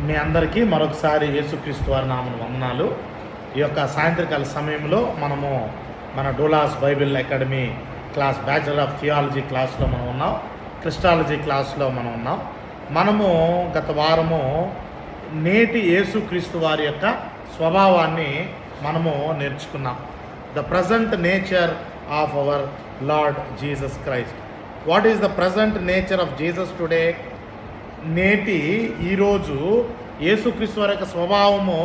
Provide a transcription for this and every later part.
మీ అందరికీ మరొకసారి యేసుక్రీస్తు వారి నామమున వందనాలు. ఈ యొక్క సాయంత్రకాల సమయంలో మనము మన Doulos Bible academy class bachelor of theology క్లాస్లో మనం ఉన్నాం, క్రిస్టాలజీ క్లాస్లో మనం ఉన్నాం. మనము గత వారము నేటి యేసుక్రీస్తు వారి యొక్క స్వభావాన్ని మనము నేర్చుకున్నాం. The present nature of our Lord Jesus Christ. What is the present nature of Jesus today? నేటి ఈరోజు యేసుక్రీస్తు వారి యొక్క స్వభావము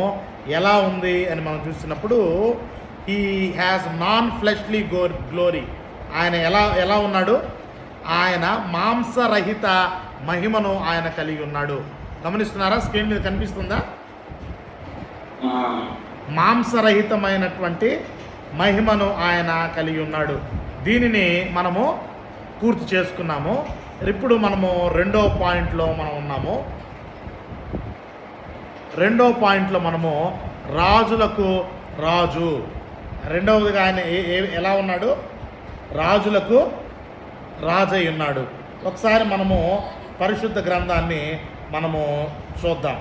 ఎలా ఉంది అని మనం చూసినప్పుడు, he has non fleshly glory. ఆయన ఎలా ఉన్నాడు? ఆయన మాంసరహిత మహిమను ఆయన కలిగి ఉన్నాడు. గమనిస్తున్నారా? స్క్రీన్ మీద కనిపిస్తుందా? మాంసరహితమైనటువంటి మహిమను ఆయన కలిగి ఉన్నాడు. దీనిని మనము పూర్తి చేసుకున్నాము. ఇప్పుడు మనము రెండో పాయింట్లో మనం ఉన్నాము. రెండో పాయింట్లో మనము రాజులకు రాజు. రెండవదిగా ఆయన ఎలా ఉన్నాడు? రాజులకు రాజై ఉన్నాడు. ఒకసారి మనము పరిశుద్ధ గ్రంథాన్ని మనము చూద్దాం.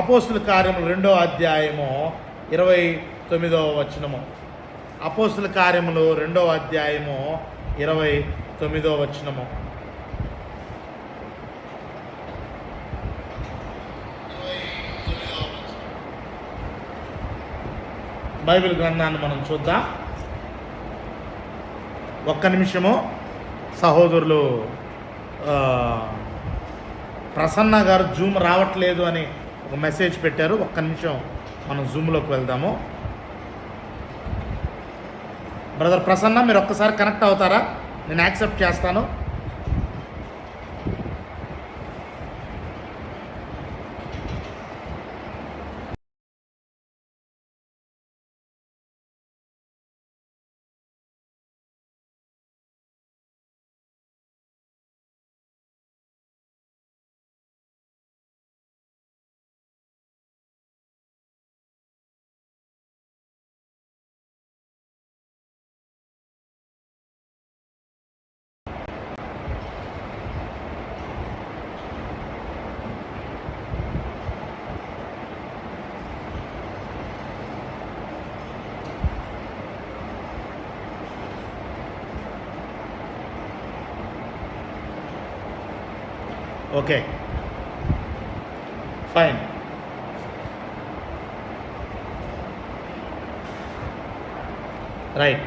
అపోస్తుల కార్యములు 2వ అధ్యాయము 29వ వచనము. అపోస్తుల కార్యములు 2వ అధ్యాయము 29వ వచనము. బైబిల్ గ్రంథాన్ని మనం చూద్దాం. ఒక్క నిమిషము. సహోదరులు ప్రసన్న గారు జూమ్ రావట్లేదు అని ఒక మెసేజ్ పెట్టారు. ఒక్క నిమిషం మనం జూమ్లోకి వెళ్దాము. బ్రదర్ ప్రసన్న, మీరు ఒక్కసారి కనెక్ట్ అవుతారా? నేను యాక్సెప్ట్ చేస్తాను. Okay, fine. రైట్.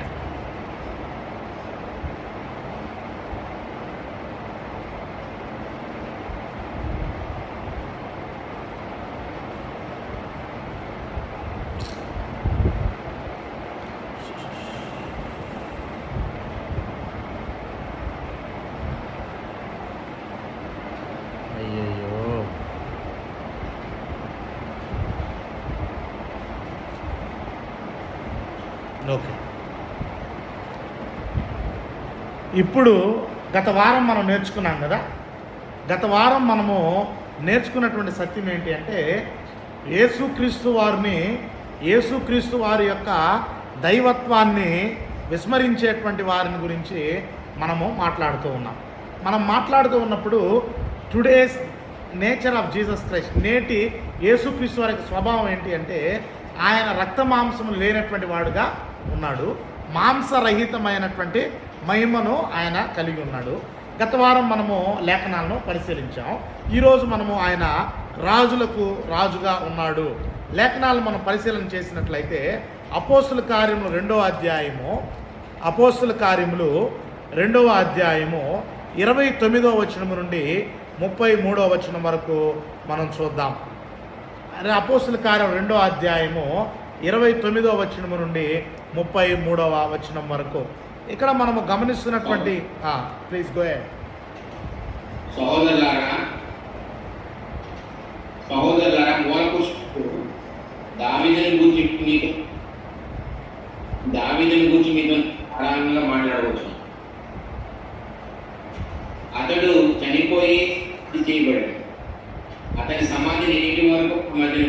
ఓకే, ఇప్పుడు గత వారం మనం నేర్చుకున్నాం కదా. గత వారం మనము నేర్చుకున్నటువంటి సత్యం ఏంటి అంటే, యేసుక్రీస్తు వారి యొక్క దైవత్వాన్ని విస్మరించేటువంటి వారిని గురించి మనము మాట్లాడుతూ ఉన్నాం. మనం మాట్లాడుతూ ఉన్నప్పుడు today's nature of Jesus Christ, నేటి యేసుక్రీస్తు వారి యొక్క స్వభావం ఏంటి అంటే, ఆయన రక్త మాంసము లేనటువంటి వాడుగా ఉన్నాడు. మాంసరహితమైనటువంటి మహిమను ఆయన కలిగి ఉన్నాడు. గత వారం మనము లేఖనాలను పరిశీలించాం. ఈరోజు మనము ఆయన రాజులకు రాజుగా ఉన్నాడు. లేఖనాలను మనం పరిశీలన చేసినట్లయితే అపోస్తుల కార్యములు 2వ అధ్యాయము 29వ వచనం నుండి 33వ వచనం వరకు మనం చూద్దాం. అపోస్తుల కార్యం 2వ అధ్యాయము 29వ వచనం నుండి 33వ వచనం వరకు. ఇక్కడ మనము గమనిస్తున్నటువంటి ప్లీజ్ గో అహెడ్. సహోదరులారా, మూల పురుషుడు దావీదుని గూర్చి మీతో ఆరాధనగా మాట్లాడవచ్చు. అతడు చనిపోయి చేయబడ్డాడు. అతని సమాధి నేటి వరకు మధ్య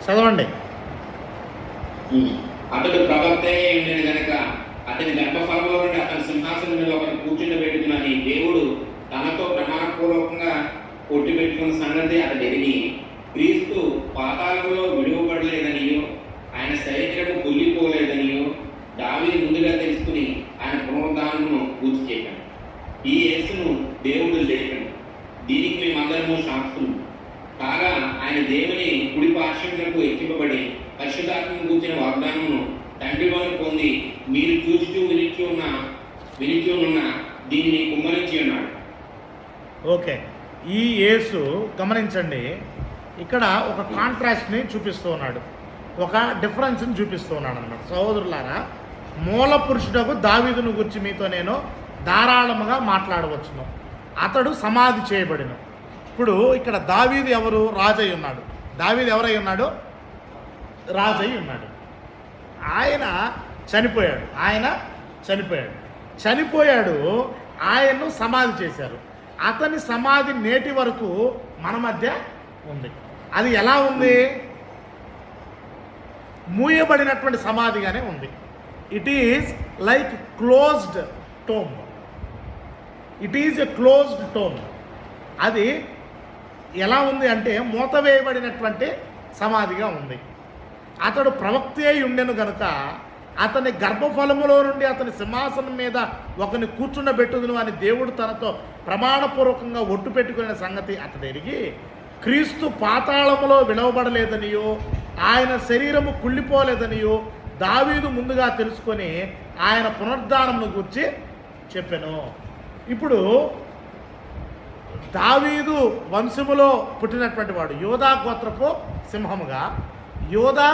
చదవండి. అతడు ప్రవక్త ఉండేది కనుక అతని గర్భఫలంలో నుండి అతని సింహాసనం మీద ఒకరిని కూర్చుండబెట్టుకున్నని దేవుడు తనతో ప్రమాణపూర్వకంగా కొట్టిపెట్టుకున్న సంగతి అతడు ఎరిగి క్రీస్తు పాతాళంలో విడువబడలేదనియో ఆయన శరీరము కుళ్ళిపోలేదనియో దావీదు ముందుగా తెలుసుకుని ఆయన పునరుద్ధానమును పూర్తి చేశాడు. ఈ యేసును దేవుడు లేపాడు. దీనికి మేమందరము సాక్షులు కాగా ఆయన దేవుని కుడి పార్శ్వమునకు ఎక్కింపబడి పరిశుద్ధాత్మను కూర్చిన వాగ్దానమును తండ్రిలోని పొంది మీరు చూస్తూ వినిచి ఉన్న దీనిని కుమ్మరించి ఉన్నాడు. ఓకే, ఈ యేసు గమనించండి, ఇక్కడ ఒక కాంట్రాస్ట్ని చూపిస్తూ ఉన్నాడు, ఒక డిఫరెన్స్ని చూపిస్తూ ఉన్నాడు అన్నమాట. సహోదరులారా, మూల పురుషుడకు దావీదును గురించి మీతో నేను ధారాళముగా మాట్లాడవచ్చును. అతడు సమాధి చేయబడిన. ఇప్పుడు ఇక్కడ దావీదు ఎవరు? రాజై ఉన్నాడు. దావీదు ఎవరై ఉన్నాడు? రాజై ఉన్నాడు. ఆయన చనిపోయాడు. ఆయన్ను సమాధి చేశారు. అతని సమాధి నేటి వరకు మన మధ్య ఉంది. అది ఎలా ఉంది? మూయబడినటువంటి సమాధిగానే ఉంది. It is like closed tome. అది ఎలా ఉంది అంటే మూతవేయబడినటువంటి సమాధిగా ఉంది. అతడు ప్రవక్తే ఉండెను గనుక అతని గర్భఫలములో నుండి అతని సింహాసనం మీద ఒకరిని కూర్చుండబెట్టుదును అని దేవుడు తనతో ప్రమాణపూర్వకంగా ఒట్టు పెట్టుకునే సంగతి అతడు ఎరిగి క్రీస్తు పాతాళములో విడవబడలేదనియో ఆయన శరీరము కుళ్ళిపోలేదనియో దావీదు ముందుగా తెలుసుకొని ఆయన పునరుద్ధానమును గురించి చెప్పెను. ఇప్పుడు దావీదు వంశములో పుట్టినటువంటి వాడు, యోధా గోత్రపు సింహముగా, యోధా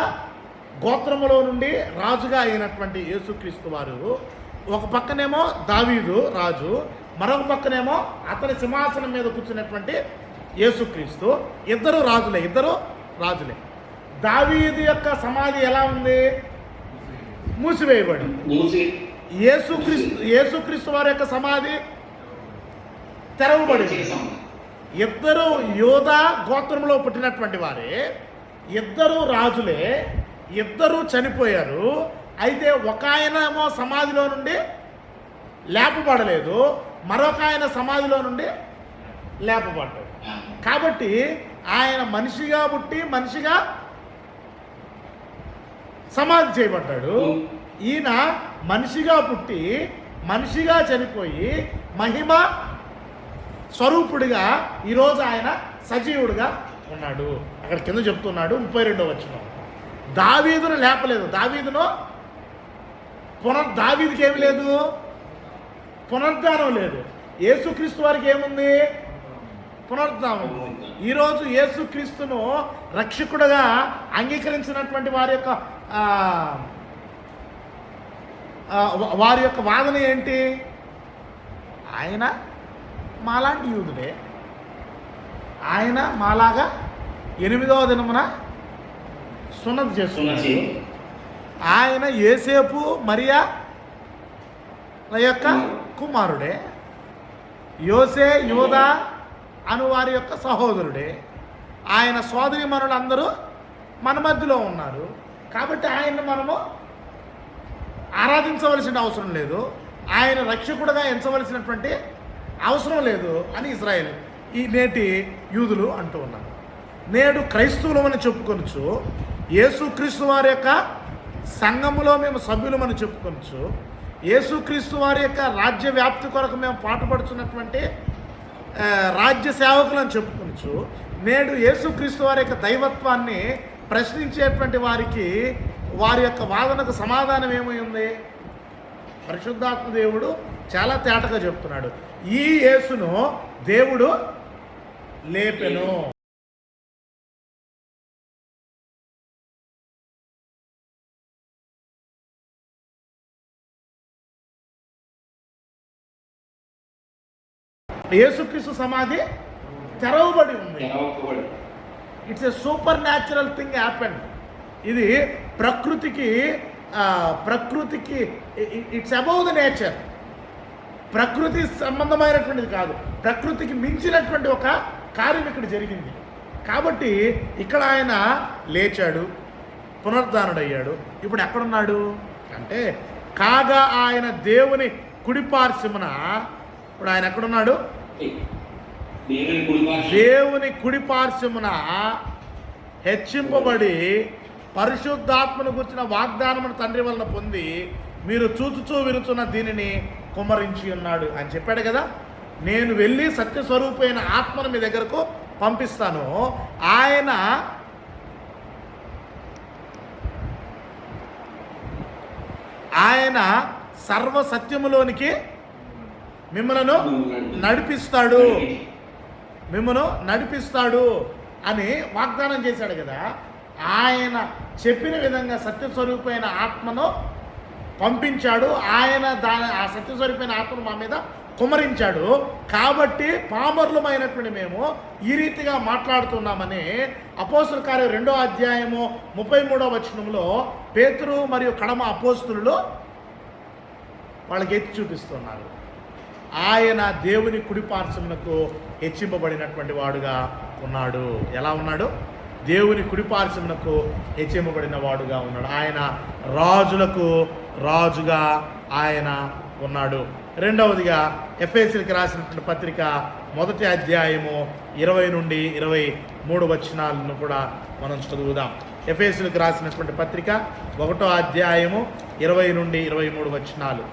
గోత్రములో నుండి రాజుగా అయినటువంటి యేసుక్రీస్తు వారు ఒక పక్కనేమో దావీదు రాజు, మరొక పక్కనేమో అతని సింహాసనం మీద కూర్చున్నటువంటి యేసుక్రీస్తు. ఇద్దరు రాజులే. దావీదు యొక్క సమాధి ఎలా ఉంది? మూసివేయబడి. యేసుక్రీస్తు వారి యొక్క సమాధి తెరవబడి. ఇద్దరు యోధా గోత్రంలో పుట్టినటువంటి వారే, ఇద్దరు రాజులే, ఇద్దరు చనిపోయారు. అయితే ఒక ఆయనేమో సమాధిలో నుండి లేపబడలేదు, మరొక ఆయన సమాధిలో నుండి లేపబడ్డాడు. కాబట్టి ఆయన మనిషిగా పుట్టి మనిషిగా సమాధి చేయబడ్డాడు. ఈయన మనిషిగా పుట్టి మనిషిగా చనిపోయి మహిమ స్వరూపుడిగా ఈరోజు ఆయన సజీవుడిగా ఉన్నాడు. అక్కడ కింద చెప్తున్నాడు 32వ వచనం, దావీదును లేపలేదు. దావీదుకి ఏమి లేదు? పునరుద్ధానం లేదు. యేసుక్రీస్తు వారికి ఏముంది? పునరుద్ధానం. ఈరోజు యేసుక్రీస్తును రక్షకుడుగా అంగీకరించినటువంటి వారి యొక్క వాదన ఏంటి? ఆయన మాలాంటి యూదుడే, ఆయన మాలాగా 8వ దినమున సున్నతి చేస్తున్నాడు. ఆయన యేసేపు మరియా యొక్క కుమారుడే, యోసే యోధా అను వారి యొక్క సహోదరుడే. ఆయన సోదరీమణులు అందరూ మన మధ్యలో ఉన్నారు. కాబట్టి ఆయన్ని మనము ఆరాధించవలసిన అవసరం లేదు, ఆయన రక్షకుడుగా ఎంచవలసినటువంటి అవసరం లేదు అని ఇజ్రాయేల్ ఈ నేటి యూదులు అంటూ ఉన్నారు. నేడు క్రైస్తవులమని చెప్పుకొనొచ్చు, యేసుక్రీస్తు వారి యొక్క సంఘములో మేము సభ్యులమని చెప్పుకొనొచ్చు, యేసుక్రీస్తు వారి యొక్క రాజ్య వ్యాప్తి కొరకు మేము పాటుపడుతున్నటువంటి రాజ్య సేవకులను చెప్పుకొనొచ్చు. నేడు యేసుక్రీస్తు వారి యొక్క దైవత్వాన్ని ప్రశ్నించేటువంటి వారికి వారి యొక్క వాదనకు సమాధానం ఏమై ఉంది? పరిశుద్ధాత్మ దేవుడు చాలా తేటగా చెప్తున్నాడు, ఈ యేసును దేవుడు లేపెను. యేసుక్రీస్తు సమాధి తెరవబడి ఉంది. It's a super natural thing happen. ఇది ప్రకృతికి ఇట్స్ అబౌవ్ ద నేచర్. ప్రకృతి సంబంధమైనటువంటిది కాదు, ప్రకృతికి మించినటువంటి ఒక కార్యం ఇక్కడ జరిగింది. కాబట్టి ఇక్కడ ఆయన లేచాడు, పునరుద్ధానుడయ్యాడు. ఇప్పుడు ఎక్కడున్నాడు అంటే కాగా ఆయన దేవుని కుడిపార్శ్వమున, ఇప్పుడు ఆయన ఎక్కడున్నాడు? దేవుని కుడిపార్శ్వమున హెచ్చింపబడి పరిశుద్ధాత్మను గురించిన వాగ్దానమును తండ్రి వలన పొంది మీరు చూచుచూ విరుచున్న దీనిని కుమ్మరించి ఉన్నాడు అని చెప్పాడు కదా. నేను వెళ్ళి సత్యస్వరూపమైన ఆత్మను మీ దగ్గరకు పంపిస్తాను. ఆయన సర్వ సత్యములోనికి మిమ్మలను నడిపిస్తాడు అని వాగ్దానం చేశాడు కదా. ఆయన చెప్పిన విధంగా సత్యస్వరూపమైన ఆత్మను పంపించాడు. ఆయన ఆ సత్యస్వరూపమైన ఆత్మను మా మీద కుమరించాడు. కాబట్టి పామరులమైనటువంటి మేము ఈ రీతిగా మాట్లాడుతున్నామని అపోస్తుల కార్యం 2వ అధ్యాయము 33వ వచనంలో పేతురు మరియు కడమ అపోస్తులు వాళ్ళకి ఎత్తి చూపిస్తున్నారు. ఆయన దేవుని కుడిపార్శ్వమునకు హెచ్చింపబడినటువంటి వాడుగా ఉన్నాడు. ఎలా ఉన్నాడు? దేవుని కుడిపార్శ్వమునకు హెచ్చింపబడిన వాడుగా ఉన్నాడు. ఆయన రాజులకు రాజుగా ఆయన ఉన్నాడు. రెండవదిగా ఎఫెసీయులకు రాసినటువంటి పత్రిక 1వ అధ్యాయము 20 నుండి 23 వచనాలను కూడా మనం చదువుదాం. ఎఫెసీయులకు రాసినటువంటి పత్రిక 1వ అధ్యాయము 20 నుండి 23 వచనాలు.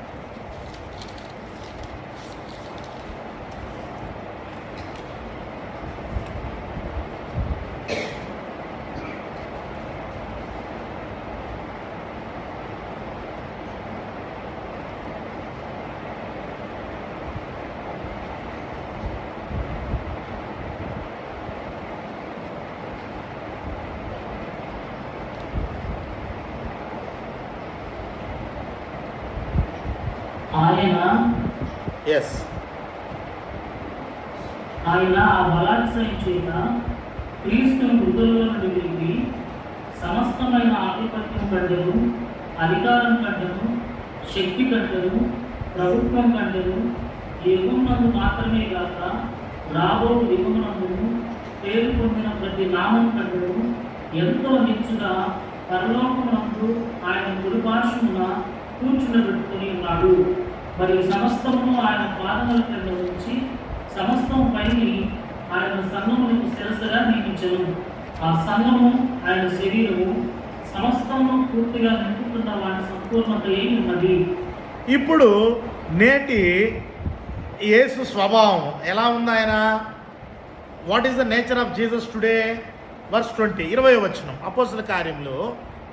ఆయన ఆ బలాత్సయం చేత క్రీస్తును మృతులలో నుండి లేపి సమస్తమైన ఆధిపత్యం కంటెను, అధికారం కంటెను, శక్తి కంటెను, ప్రభుత్వం కంటెను, యుగమునందు మాత్రమే కాక రాబో యుగమునందును పేరు పొందిన ప్రతి నామం కంటెను ఎంతో నిచ్చుగా పరలోకమునందు ఆయన కుడిపార్శ్వమున కూర్చుండబెట్టుకుని ఉన్నాడు. మరియు సమస్తమును ఆయన పాదముల క్రింద ఉంచి సమస్తం పైని ఆయన సంఘములకు శిరస్సుగా నియమించను. ఆ సంఘము ఆయన శరీరము, సమస్తము పూర్తిగా నింపుతున్న వాటి సంపూర్ణత ఏమి ఉన్నది. ఇప్పుడు నేటి యేసు స్వభావం ఎలా ఉంది? ఆయన what is the nature of Jesus today? Verse 20, 20వ వచనం, అపోస్తుల కార్యంలో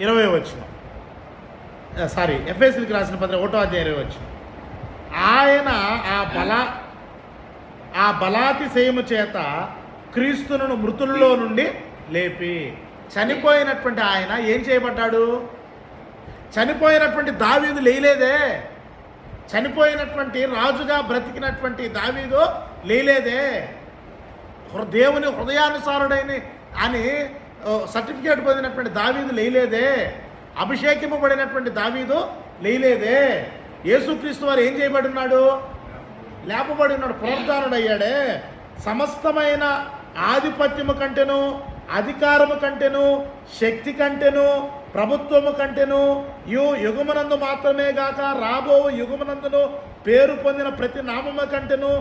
20వ వచనం, ఎఫెసీయులకు రాసిన పత్రిక 1వ అధ్యాయం 20వ వచనం. ఆయన ఆ బలాతిశయము చేత క్రీస్తును మృతుల్లో నుండి లేపి, చనిపోయినటువంటి ఆయన ఏం చేయబడ్డాడు? చనిపోయినటువంటి దావీదు లేలేదే. చనిపోయినటువంటి రాజుగా బ్రతికినటువంటి దావీదు లేలేదే. దేవుని హృదయానుసారుడైన అని సర్టిఫికేట్ పొందినటువంటి దావీదు లేలేదే. అభిషేకింపబడినటువంటి దావీదు లేలేదే. యేసుక్రీస్తు వారు ఏం చేయబడి ఉన్నాడు? లేపబడి ఉన్నాడు, పునరుద్ధానుడయ్యాడే. సమస్తమైన ఆధిపత్యము కంటెను, అధికారము కంటెను, శక్తి కంటెను, ప్రభుత్వము కంటెను, యుగమునందు మాత్రమే గాక రాబో యుగమునందును పేరు పొందిన ప్రతి నామము కంటెను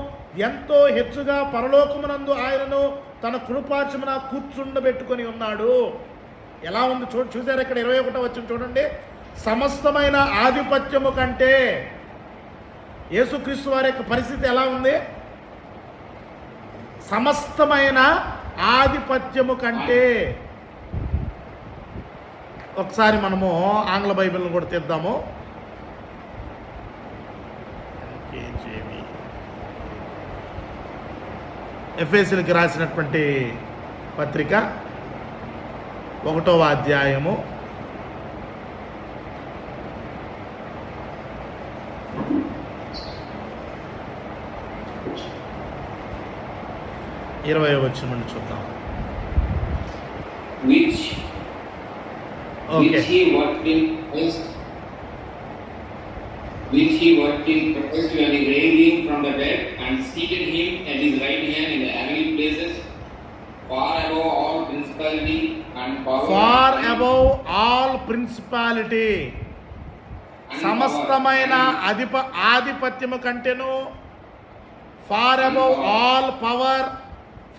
ఎంతో హెచ్చుగా పరలోకమునందు ఆయనను తన కుడిపార్శ్వమున కూర్చుండబెట్టుకొని ఉన్నాడు. ఎలా ఉంది చూసారు ఇక్కడ 21వ వచనం చూడండి. సమస్తమైన ఆధిపత్యము కంటే యేసుక్రీస్తు వారి యొక్క పరిస్థితి ఎలా ఉంది? సమస్తమైన ఆధిపత్యము కంటే. ఒకసారి మనము ఆంగ్ల బైబిల్ని కూడా తీద్దాము. ఎఫెసీయులకు రాసినటువంటి పత్రిక 1వ అధ్యాయము 20వ వచనం నుండి చూద్దాం. which he worked in Christ when he raised him from the dead and seated him at his right hand in the heavenly places, far above all principality and power, far above all principality సమస్తమైన ఆధిపత్యము కంటేను, far above all power,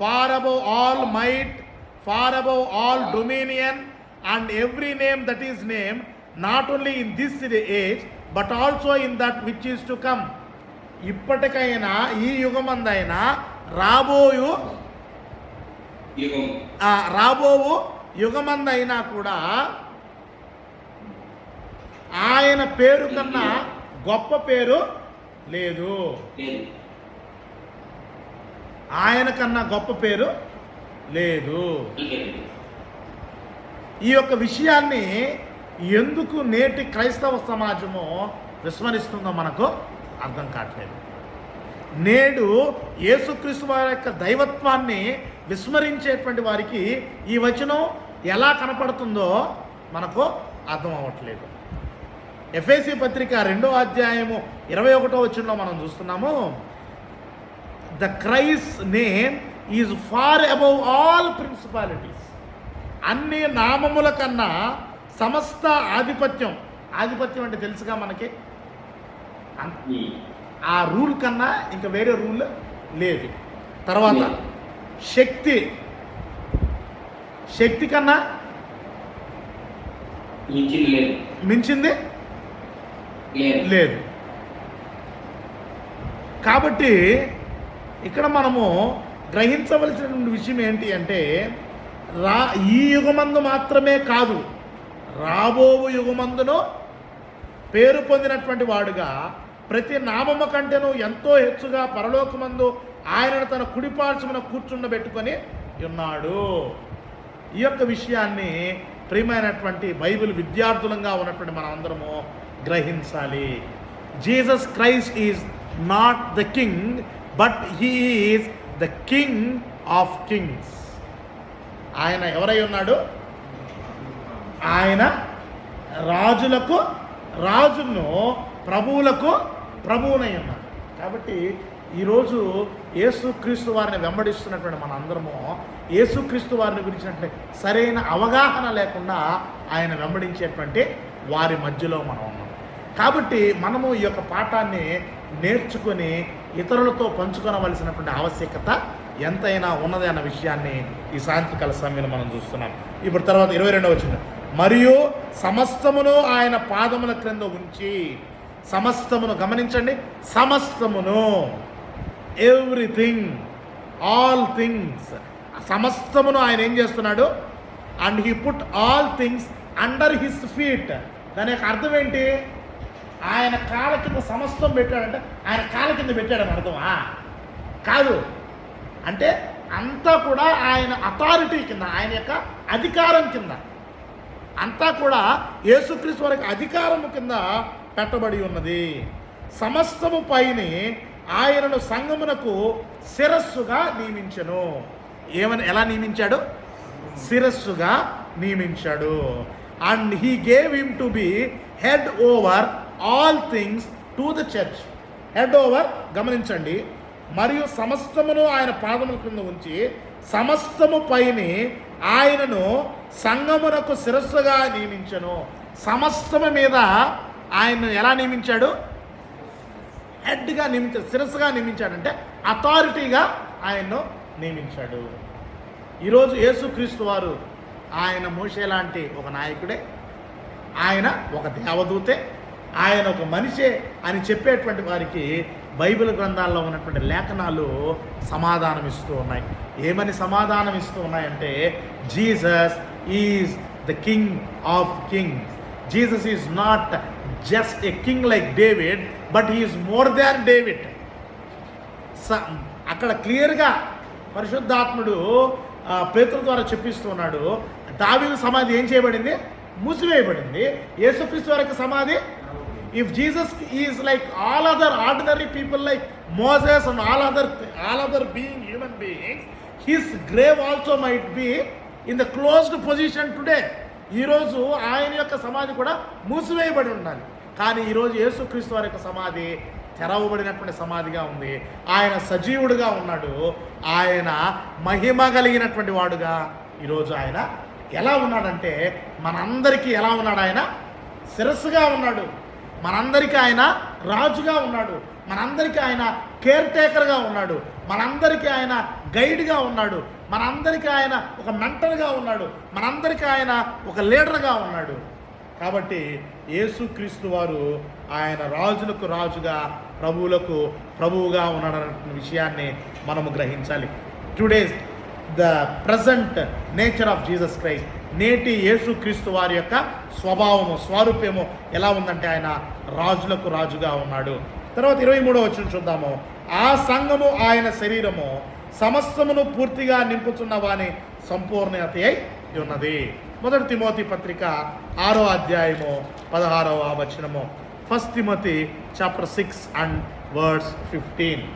far above all might, far above all dominion and every name that is name, not only in this age but also in that which is to come. ఇప్పటికైనా ఈ యుగమందైనా రాబోవు యుగమందైనా కూడా ఆయన పేరు కన్నా గొప్ప పేరు లేదు. ఆయన కన్నా గొప్ప పేరు లేదు. ఈ యొక్క విషయాన్ని ఎందుకు నేటి క్రైస్తవ సమాజము విస్మరిస్తుందో మనకు అర్థం కావట్లేదు. నేడు యేసుక్రీస్తు వారి యొక్క దైవత్వాన్ని విస్మరించేటువంటి వారికి ఈ వచనం ఎలా కనపడుతుందో మనకు అర్థం అవ్వట్లేదు. ఎఫెసీ పత్రిక 2వ అధ్యాయము 21వ వచనంలో మనం చూస్తున్నాము, the Christ name is far above all principalities. అన్ని నామముల కన్నా సమస్త ఆధిపత్యం అంటే తెలుసుగా మనకి, ఆ రూల్ కన్నా ఇంకా వేరే రూల్ లేదు. తర్వాత శక్తి కన్నా మించింది లేదు. కాబట్టి ఇక్కడ మనము గ్రహించవలసిన విషయం ఏంటి అంటే, ఈ యుగమందు మాత్రమే కాదు, రాబోవు యుగమందును పేరు పొందినటువంటి వాడుగా ప్రతి నామము కంటేనూ ఎంతో హెచ్చుగా పరలోకమందు ఆయనను తన కుడిపార్శ్వమున కూర్చుండబెట్టుకొని ఉన్నాడు. ఈ యొక్క విషయాన్ని ప్రియమైనటువంటి బైబిల్ విద్యార్థులంగా ఉన్నటువంటి మనం అందరము గ్రహించాలి. Jesus Christ is not the king but he is the king of Kings. ఆయన ఎవరై ఉన్నాడు? ఆయన రాజులకు రాజును, ప్రభువులకు ప్రభువునై ఉన్నాడు. కాబట్టి ఈరోజు యేసుక్రీస్తు వారిని వెంబడిస్తున్నటువంటి మన అందరము యేసుక్రీస్తు వారిని గురించినటువంటి సరైన అవగాహన లేకుండా ఆయన వెంబడించేటువంటి వారి మధ్యలో మనం ఉన్నాం. కాబట్టి మనము ఈ యొక్క పాఠాన్ని నేర్చుకొని ఇతరులతో పంచుకోవలసినటువంటి ఆవశ్యకత ఎంతైనా ఉన్నది అన్న విషయాన్ని ఈ సాయంత్రకాల సమయంలో మనం చూస్తున్నాం. ఇప్పుడు తర్వాత 22వ వచనం, మరియు సమస్తమును ఆయన పాదముల క్రింద ఉంచి, సమస్తమును గమనించండి, సమస్తమును, ఎవ్రీథింగ్, ఆల్ థింగ్స్, సమస్తమును ఆయన ఏం చేస్తున్నాడు? And he put all things under his feet. దాని యొక్క అర్థం ఏంటి? ఆయన కాళ్ళ కింద సమస్తం పెట్టాడంటే ఆయన కాళ్ళ కింద పెట్టాడని అర్థమా? కాదు. అంటే అంతా కూడా ఆయన అథారిటీ కింద, ఆయన యొక్క అధికారం కింద, అంతా కూడా యేసుక్రీస్తు వారికి అధికారము కింద పెట్టబడి ఉన్నది. సమస్తము పైని ఆయనను సంఘమునకు శిరస్సుగా నియమించెను. ఎలా నియమించాడు? శిరస్సుగా నియమించాడు. And he gave him to be head over all things to the church. Head over, గమనించండి, మరియు సమస్తమును ఆయన పాదముల క్రింద ఉంచి సమస్తము పైని ఆయనను సంఘమునకు శిరస్సుగా నియమించను. సమస్తము మీద ఆయన్ను ఎలా నియమించాడు? హెడ్గా నియమించాడు, శిరస్సుగా నియమించాడంటే అథారిటీగా ఆయన్ను నియమించాడు. ఈరోజు యేసుక్రీస్తు వారు ఆయన మోషే లాంటి ఒక నాయకుడే, ఆయన ఒక దేవదూతే, ఆయన ఒక మనిషే అని చెప్పేటువంటి వారికి బైబిల్ గ్రంథాల్లో ఉన్నటువంటి లేఖనాలు సమాధానం ఇస్తూ ఉన్నాయి. ఏమని సమాధానం ఇస్తూ ఉన్నాయంటే, Jesus is the king of Kings. Jesus is not just a king like David, but he is more than David. అక్కడ క్లియర్గా పరిశుద్ధాత్ముడు పేతురు ద్వారా చెప్పిస్తూ ఉన్నాడు. దావీదు సమాధి ఏం చేయబడింది? మూసివేయబడింది. యేసుక్రీస్తు వారి సమాధి, if Jesus is like all other ordinary people like Moses and all other being human beings, his grave also might be in the closed position today. ఈరోజు ఆయన యొక్క సమాధి కూడా మూసివేయబడి ఉండాలి. కానీ ఈరోజు యేసుక్రీస్తు వారి యొక్క సమాధి తెరవబడినటువంటి సమాధిగా ఉంది. ఆయన సజీవుడుగా ఉన్నాడు. ఆయన మహిమ కలిగినటువంటి వాడుగా ఈరోజు ఆయన ఎలా ఉన్నాడంటే, మనందరికీ ఎలా ఉన్నాడు? ఆయన శిరస్సుగా ఉన్నాడు. మనందరికీ ఆయన రాజుగా ఉన్నాడు, మనందరికీ ఆయన కేర్ టేకర్గా ఉన్నాడు, మనందరికీ ఆయన గైడ్గా ఉన్నాడు, మనందరికీ ఆయన ఒక మెంటర్గా ఉన్నాడు, మనందరికీ ఆయన ఒక లీడర్గా ఉన్నాడు. కాబట్టి యేసుక్రీస్తు వారు ఆయన రాజులకు రాజుగా, ప్రభువులకు ప్రభువుగా ఉన్నాడన్న విషయాన్ని మనము గ్రహించాలి. Today's the present nature of Jesus Christ, నేటి యేసుక్రీస్తు వారి యొక్క స్వభావము, స్వారూప్యము ఎలా ఉందంటే ఆయన రాజులకు రాజుగా ఉన్నాడు. తర్వాత 23వ వచనం చూద్దాము. ఆ సంఘము ఆయన శరీరము సమస్తమును పూర్తిగా నింపుతున్న వాని సంపూర్ణత అయి ఉన్నది. 1 తిమోతి పత్రిక 6వ అధ్యాయము 16వ వచనము. 1 తిమోతి చాప్టర్ 6 అండ్ వర్స్ 15.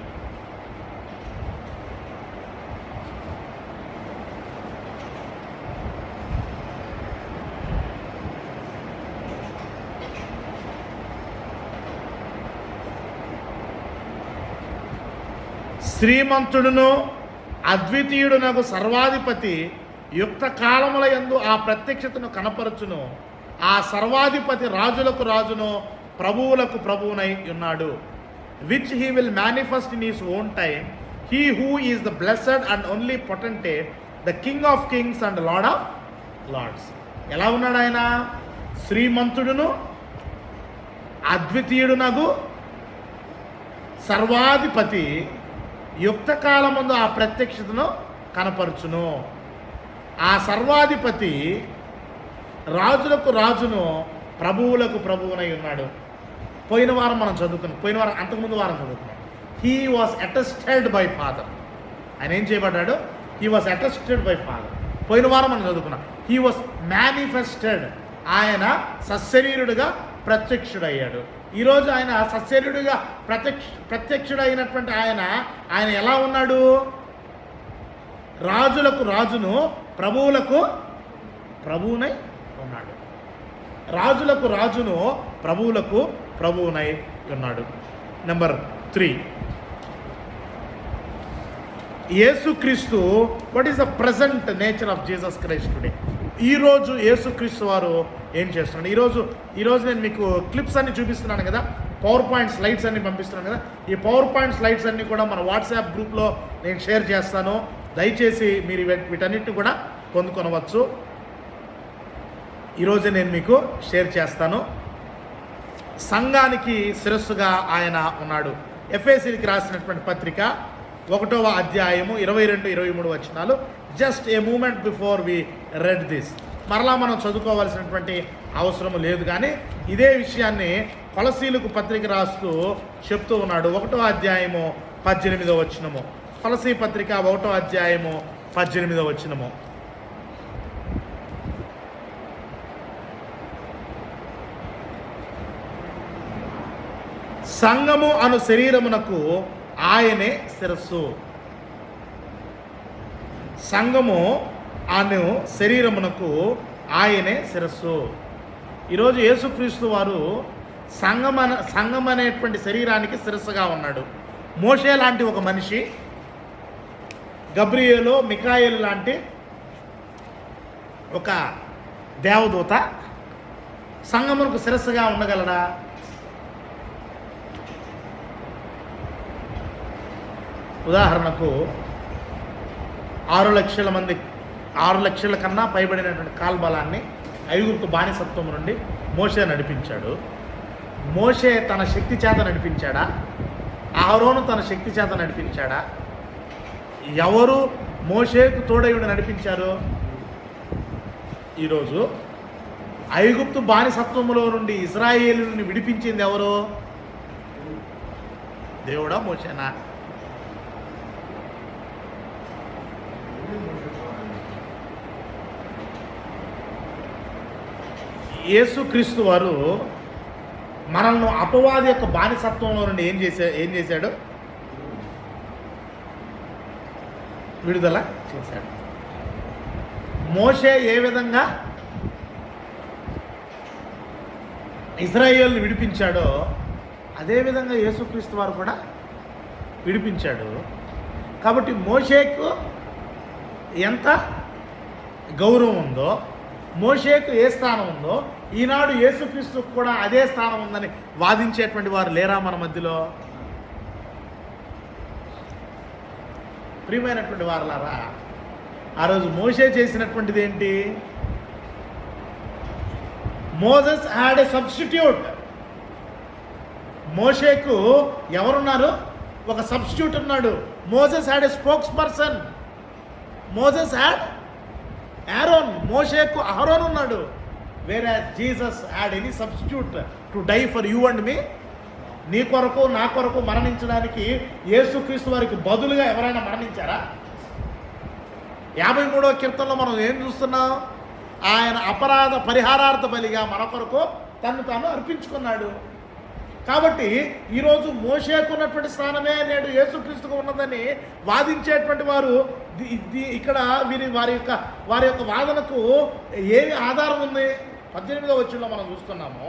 శ్రీమంతుడును అద్వితీయుడునగు సర్వాధిపతి యుక్త కాలముల యందు ఆ ప్రత్యక్షతను కనపరచును. ఆ సర్వాధిపతి రాజులకు రాజును, ప్రభువులకు ప్రభువునై ఉన్నాడు. Which he will manifest in his own time. He who is the blessed and only potentate, the king of kings and lord of lords. ఎలా ఉన్నాడు ఆయన? శ్రీమంతుడును అద్వితీయుడునగు సర్వాధిపతి యుక్త కాలమందు ఆ ప్రత్యక్షతను కనపరుచును. ఆ సర్వాధిపతి రాజులకు రాజును, ప్రభువులకు ప్రభువునై ఉన్నాడు. పోయిన వారం మనం చదువుకున్నాం, అంతకుముందు వారం చదువుకున్నాం. He was attested by father. ఆయన ఏం చేయబడ్డాడు? He was attested by father. పోయిన వారం మనం చదువుకున్నాం. He was manifested. ఆయన సశరీరుడుగా ప్రత్యక్షుడయ్యాడు. ఈరోజు ఆయన సశరీరుడుగా ప్రత్యక్షుడైనటువంటి ఆయన ఎలా ఉన్నాడు? రాజులకు రాజును, ప్రభువులకు ప్రభువునై ఉన్నాడు. రాజులకు రాజును, ప్రభువులకు ప్రభువునై ఉన్నాడు. నెంబర్ 3, యేసుక్రీస్తు. What is the present nature of Jesus Christ today? ఈరోజు యేసుక్రీస్తు వారు ఏం చేస్తున్నాడు? ఈరోజు నేను మీకు క్లిప్స్ అన్ని చూపిస్తున్నాను కదా, పవర్ పాయింట్ స్లైడ్స్ అన్ని పంపిస్తున్నాను కదా. ఈ పవర్ పాయింట్ స్లైడ్స్ అన్ని కూడా మన వాట్సాప్ గ్రూప్లో నేను షేర్ చేస్తాను. దయచేసి మీరు వీటన్నిటిని కూడా పొందుకొనవచ్చు. ఈరోజు నేను మీకు షేర్ చేస్తాను. సంఘానికి శిరస్సుగా ఆయన ఉన్నాడు. ఎఫెసీయులకు రాసినటువంటి పత్రిక 1వ అధ్యాయము 22-23 వచనాలు. Just a moment before we read this. మరలా మనం చదువుకోవాల్సినటువంటి అవసరం లేదు, కానీ ఇదే విషయాన్ని కొలసీలకు పత్రిక రాస్తూ చెప్తూ ఉన్నాడు. 1వ అధ్యాయము 18వ వచనము. కొలసీ పత్రిక 1వ అధ్యాయము 18వ వచనము. సంఘము అను శరీరమునకు ఆయనే శిరస్సు. సంఘము అను శరీరమునకు ఆయనే శిరస్సు. ఈరోజు యేసుక్రీస్తు వారు సంఘం అనేటువంటి శరీరానికి శిరస్సుగా ఉన్నాడు. మోషే లాంటి ఒక మనిషి, గబ్రియేలు, మికాయేలు లాంటి ఒక దేవదూత సంఘమునకు శిరస్సుగా ఉండగలడా? ఉదాహరణకు 6 లక్షల కన్నా పైబడినటువంటి కాల్బలాన్ని ఐగుప్తు బానిసత్వం నుండి మోషే నడిపించాడు. మోషే తన శక్తి చేత నడిపించాడా? అహరోను తన శక్తి చేత నడిపించాడా? ఎవరు మోషేకు తోడయుడు నడిపించారు? ఈరోజు ఐగుప్తు బానిసత్వములో నుండి ఇశ్రాయేలుని విడిపించింది ఎవరు? దేవుడా, మోషేనా? యేసుక్రీస్తు వారు మనల్ని అపవాది యొక్క బానిసత్వంలో నుండి ఏం చేశాడు? విడుదల చేశాడు. మోషే ఏ విధంగా ఇశ్రాయేలుని విడిపించాడో అదేవిధంగా యేసుక్రీస్తు వారు కూడా విడిపించాడు. కాబట్టి మోషేకు ఎంత గౌరవం ఉందో మోషేకు ఏ స్థానం ఉందో ఈనాడు యేసుక్రీస్తుకు కూడా అదే స్థానం ఉందని వాదించేటువంటి వారు లేరా మన మధ్యలో? ప్రియమైనటువంటి వారలారా, ఆ రోజు మోషే చేసినటువంటిది ఏంటి? Moses had a substitute. మోషేకు ఎవరున్నారు? ఒక సబ్స్టిట్యూట్ ఉన్నాడు. Moses had a spokesperson. Moses had Aaron. మోషేకు అహరోన్ ఉన్నాడు. వేరే Jesus had any substitute to die for you and me? నీ కొరకు నా కొరకు మరణించడానికి యేసుక్రీస్తు వారికి బదులుగా ఎవరైనా మరణించారా? 53వ కీర్తనలో మనం ఏం చూస్తున్నాం? ఆయన అపరాధ పరిహారార్థ బలిగా మన కొరకు తను తాను అర్పించుకున్నాడు. కాబట్టి ఈరోజు మోషేకు ఉన్నటువంటి స్థానమే నేడు యేసుక్రీస్తుకు ఉన్నదని వాదించేటువంటి వారు ఇక్కడ వారి యొక్క వాదనకు ఏమి ఆధారం ఉంది? 18వ వచనంలో మనం చూస్తున్నాము,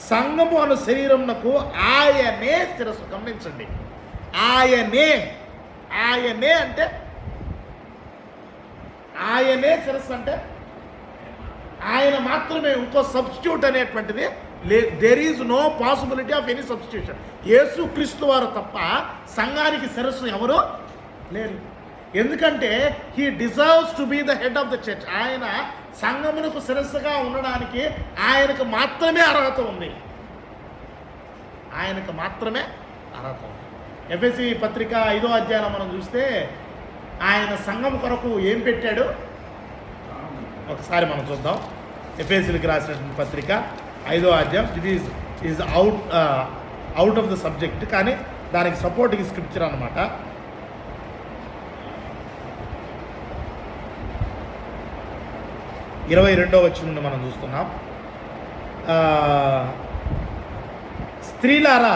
సంఘము అను శరీరమునకు ఆయనే శిరస్సు. గమనించండి, ఆయనే అంటే ఆయనే శిరస్సు అంటే ఆయన మాత్రమే, ఇంకో సబ్స్టిట్యూట్ అనేటువంటిది there is no possibility of any substitution. యేసుక్రీస్తు వారు తప్ప సంఘానికి శిరస్సు ఎవరు లేరు. ఎందుకంటే he deserves to be the head of the church. ఆయన సంఘమునకు శిరస్సుగా ఉండడానికి ఆయనకు మాత్రమే అర్హత ఉంది. ఆయనకు మాత్రమే అర్హత ఉంది. ఎఫెసీ పత్రిక 5వ అధ్యాయంలో మనం చూస్తే ఆయన సంఘం కొరకు ఏం పెట్టాడు ఒకసారి మనం చూద్దాం. ఎఫెసీలకు రాసినటువంటి పత్రిక 5వ అధ్యాయం. ఇది is out of the subject, కానీ దానికి సపోర్టింగ్ స్క్రిప్చర్ అన్నమాట. 22వ వచనం నుండి మనం చూస్తున్నాం. స్త్రీలారా,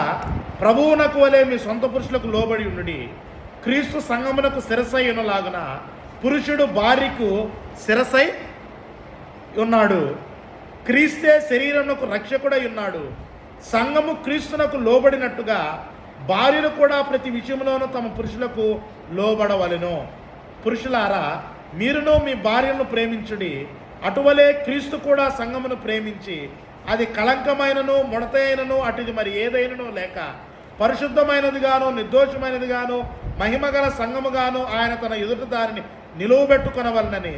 ప్రభువునకు వలె మీ సొంత పురుషులకు లోబడి ఉండుడి. క్రీస్తు సంఘమునకు శిరసై ఉన్నలాగున పురుషుడు భార్యకు శిరసై ఉన్నాడు. క్రీస్తే శరీరమునకు రక్షకుడై ఉన్నాడు. సంఘము క్రీస్తునకు లోబడినట్టుగా భార్యలు కూడా ప్రతి విషయంలోనూ తమ పురుషులకు లోబడవలెను. పురుషులారా, మీరును మీ భార్యలను ప్రేమించుడి. అటువలే క్రీస్తు కూడా సంఘమును ప్రేమించి అది కళంకమైనను ముడతైనను అటుది మరి ఏదైనను లేక పరిశుద్ధమైనదిగాను నిర్దోషమైనదిగాను మహిమగల సంఘముగాను ఆయన తన ఎదుట దానిని నిలువబెట్టుకొనవలనని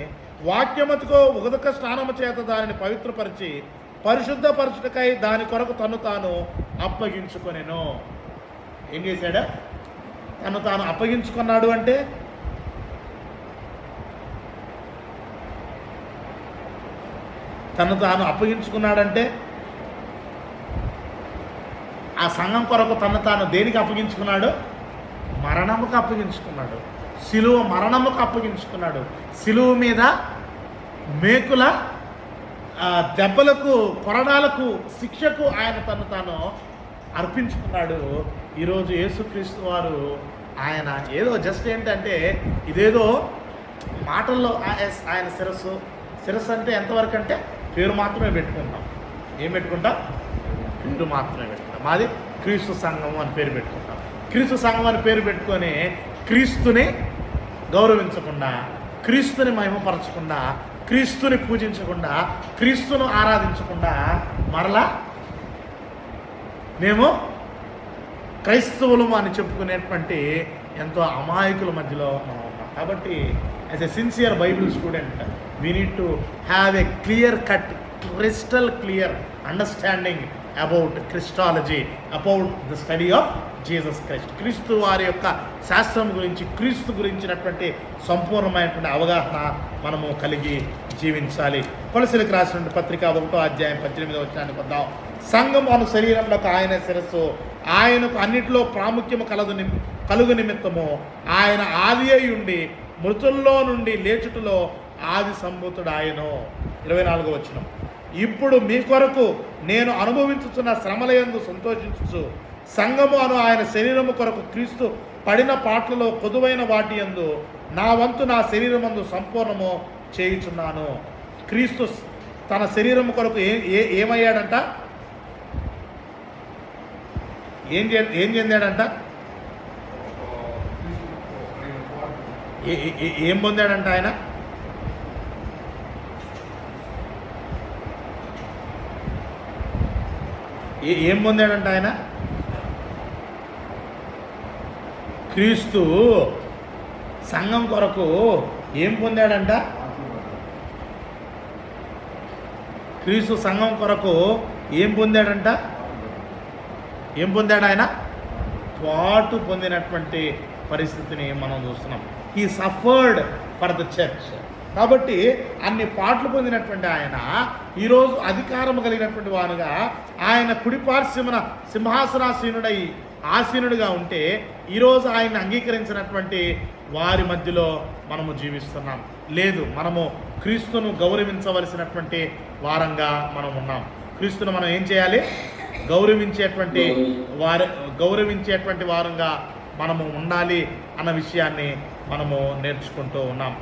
వాక్యమతుకో ఉదక స్నానము చేత దానిని పవిత్రపరిచి పరిశుద్ధపరచుటకై దాని కొరకు తను తాను అప్పగించుకొనెను. ఏం చేశాడు? తను తాను అప్పగించుకున్నాడు అంటే తను తాను అప్పగించుకున్నాడంటే ఆ సంఘం కొరకు తను తాను దేనికి అప్పగించుకున్నాడు? మరణముకు అప్పగించుకున్నాడు. సిలువ మరణముకు అప్పగించుకున్నాడు. సిలువ మీద మేకుల దెబ్బలకు, కొరడాలకు, శిక్షకు ఆయన తను తాను అర్పించుకున్నాడు. ఈరోజు యేసుక్రీస్తు వారు ఆయన ఏదో జస్ట్ ఏంటంటే ఇదేదో మాటల్లో ఆయన శిరస్సు అంటే ఎంతవరకు అంటే పేరు మాత్రమే పెట్టుకుంటాం. ఏం పెట్టుకుంటాం? పేరు మాత్రమే పెట్టుకుంటాం. మాది క్రీస్తు సంఘం అని పేరు పెట్టుకుంటాం. క్రీస్తు సంఘం అని పేరు పెట్టుకొని క్రీస్తుని గౌరవించకుండా, క్రీస్తుని మహిమపరచకుండా, క్రీస్తుని పూజించకుండా, క్రీస్తును ఆరాధించకుండా మరలా మేము క్రైస్తవులము అని చెప్పుకునేటువంటి ఎంతో అమాయకుల మధ్యలో మనం ఉన్నాం. కాబట్టి as a sincere Bible student we need to have a clear cut, crystal clear understanding about Christology, about the study of Jesus Christ. క్రీస్తు వారి యొక్క శాస్త్రం గురించి, క్రీస్తు గురించినటువంటి సంపూర్ణమైనటువంటి అవగాహన మనము కలిగి జీవించాలి. కొలసీలకు రాసిన పత్రిక 1వ అధ్యాయం 18వ వచనానికి వద్దాం. సంఘం అను శరీరంలోకి ఆయన శిరస్సు, ఆయనకు అన్నిటిలో ప్రాముఖ్యము కలుగు నిమిత్తము ఆయన ఆది అయి ఉండి మృతుల్లో నుండి లేచుటలో ఆది సంభూతుడు ఆయను. 24వ వచనం. ఇప్పుడు మీ కొరకు నేను అనుభవించుతున్న శ్రమలయందు సంతోషించు సంఘము అను ఆయన శరీరము కొరకు క్రీస్తు పడిన పాటలలో కొదువైన వాటి యందు నా వంతు నా శరీరమందు సంపూర్ణము చేయుచున్నాను. క్రీస్తు తన శరీరము కొరకు ఏమయ్యాడంట? ఏం చెందాడంట? ఏం పొందాడంట ఆయన? ఏం పొందాడంట ఆయన? క్రీస్తు సంఘం కొరకు ఏం పొందాడంట? క్రీస్తు సంఘం కొరకు ఏం పొందాడంట? ఏం పొందాడు ఆయన? పాటు పొందినటువంటి పరిస్థితిని మనం చూస్తున్నాం. He suffered for the church. కాబట్టి అన్ని పాటలు పొందినటువంటి ఆయన ఈరోజు అధికారం కలిగినటువంటి వారుగా ఆయన కుడిపార్శ్వమున సింహాసనాసీనుడై ఆసీనుడిగా ఉంటే ఈరోజు ఆయన్ని అంగీకరించినటువంటి వారి మధ్యలో మనము జీవిస్తున్నాం. లేదు, మనము క్రీస్తును గౌరవించవలసినటువంటి వారంగా మనం ఉన్నాం. క్రీస్తును మనం ఏం చేయాలి? గౌరవించేటువంటి వారంగా మనము ఉండాలి అన్న విషయాన్ని మనము నేర్చుకుంటూ ఉన్నాం.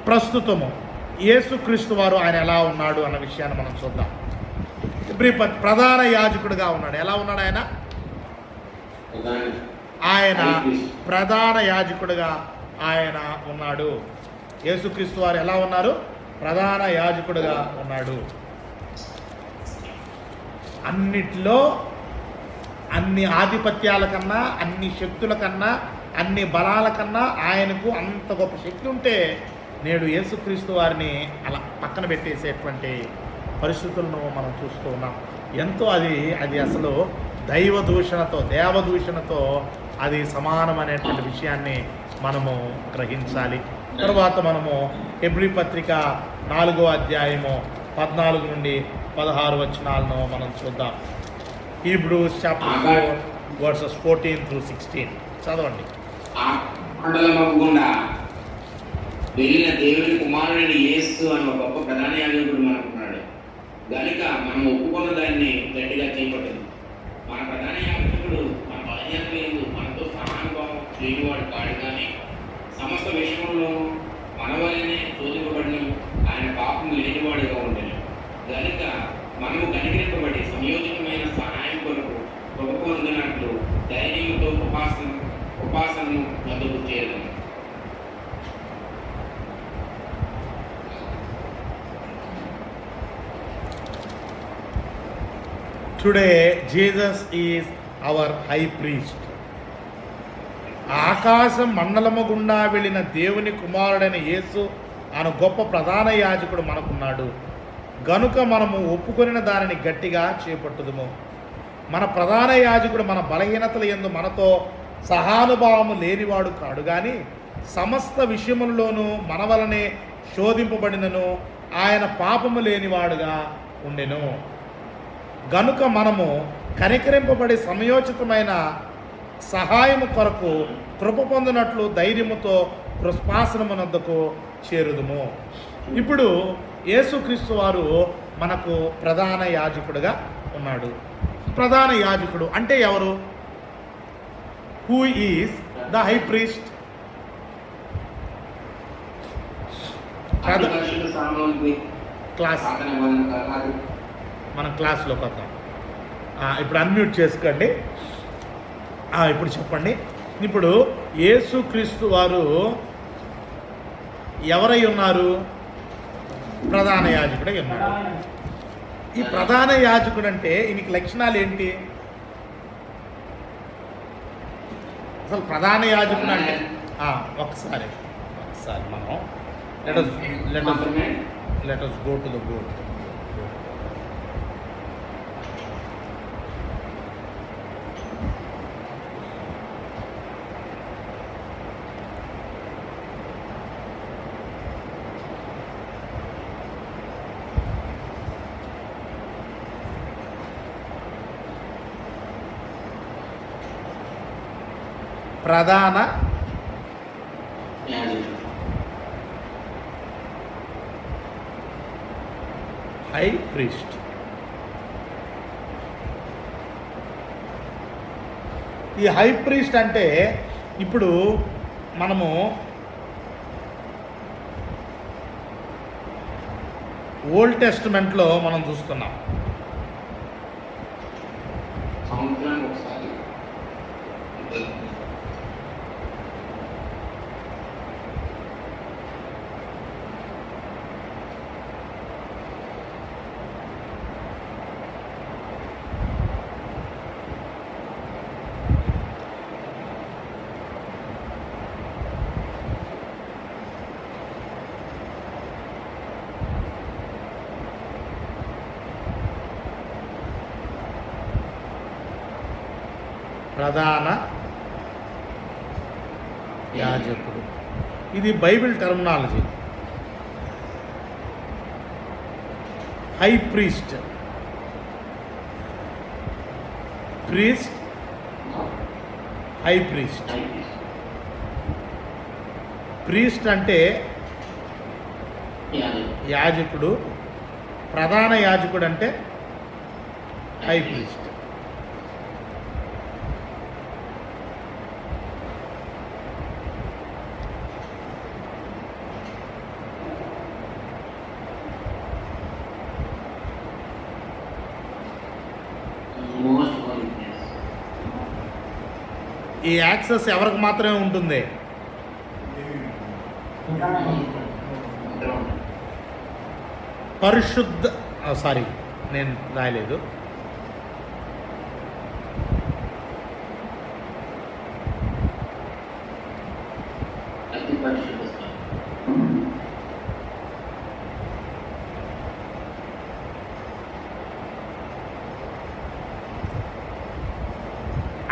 ప్రస్తుతము యేసుక్రీస్తు వారు ఆయన ఎలా ఉన్నాడు అన్న విషయాన్ని మనం చూద్దాం. ప్రధాన యాజకుడిగా ఉన్నాడు. ఎలా ఉన్నాడు ఆయన? ఆయన ప్రధాన యాజకుడిగా ఆయన ఉన్నాడు. యేసుక్రీస్తు వారు ఎలా ఉన్నారు? ప్రధాన యాజకుడిగా ఉన్నాడు. అన్నిట్లో, అన్ని ఆధిపత్యాల కన్నా, అన్ని శక్తుల కన్నా, అన్ని బలాల కన్నా ఆయనకు అంత గొప్ప శక్తి ఉంటే నేడు యేసుక్రీస్తు వారిని అలా పక్కన పెట్టేసేటువంటి పరిస్థితులను మనం చూస్తూ ఉన్నాం. ఎంతో అది అసలు దేవదూషణతో అది సమానమైనటువంటి విషయాన్ని మనము గ్రహించాలి. తర్వాత మనము హెబ్రీ పత్రిక 4వ అధ్యాయము 14 నుండి 16 వచనాలను మనం చూద్దాం. హీబ్రూస్ చాప్టర్ 4 వర్సెస్ 14 through 16 చదవండి. వెళ్ళిన దేవుని కుమారుడైన యేసు అన్న గొప్ప ప్రధాన యాజకుడు మనకున్నాడు గనుక మనం ఒప్పుకున్న దాన్ని గట్టిగా చేపట్టదు. మన ప్రధాన యాజకుడు మన బలహీనత లేదు, మనతో సమానుభావం లేనివాడు కాడు, కానీ సమస్త విషయంలోనూ మన వల్లనే శోధింపబడిన ఆయన పాపం లేనివాడుగా ఉండేది. గనుక మనము కనికరింపబడి సంయోజితమైన సహాయం కొరకు కృప పొందినట్లు ధైర్యంతో ఉపాసనను వద్దకు చేరదు. Today, Jesus is our high priest. ఆకాశం మండలము గుండా వెళ్ళిన దేవుని కుమారుడైన యేసు ఆయన గొప్ప ప్రధాన యాజకుడు మనకున్నాడు గనుక మనము ఒప్పుకొనిన దానిని గట్టిగా చేపట్టుదుము. మన ప్రధాన యాజకుడు మన బలహీనతల యందు మనతో సహానుభావము లేనివాడు కాడు, కానీ సమస్త విషయములలోనూ మన వలనే శోధింపబడినను ఆయన పాపము లేనివాడుగా ఉండెను. గనుక మనము కనికరింపబడి సమయోచితమైన సహాయము కొరకు కృప పొందినట్లు ధైర్యముతో కృపాసనమునొద్దకు చేరుదుము. ఇప్పుడు యేసుక్రీస్తు వారు మనకు ప్రధాన యాజకుడుగా ఉన్నాడు. ప్రధాన యాజకుడు అంటే ఎవరు? Who is the high priest? మనం క్లాస్లోకి వద్దాం. ఇప్పుడు అన్మ్యూట్ చేసుకోండి. ఇప్పుడు చెప్పండి. ఇప్పుడు యేసుక్రీస్తు వారు ఎవరై ఉన్నారు? ప్రధాన యాజకుడై ఉన్నారు. ఈ ప్రధాన యాజకుడు అంటే ఈయనకి లక్షణాలు ఏంటి? అసలు ప్రధాన యాజకుడు అంటే ఒకసారి మనం let us go to the board. ప్రధాన హై ప్రీస్ట్. ఈ హై ప్రీస్ట్ అంటే ఇప్పుడు మనము ఓల్డ్ టెస్టిమెంట్లో మనం చూస్తున్నాం. ప్రధాన యాజకుడు. ఇది Bible terminology. High priest, priest, high priest. Priest అంటే యాజకుడు, ప్రధాన యాజకుడు అంటే హై ప్రీస్ట్. ఈ యాక్సెస్ ఎవరికి మాత్రమే ఉంటుంది? పరిశుద్ధ, సారీ నేను రాయలేదు.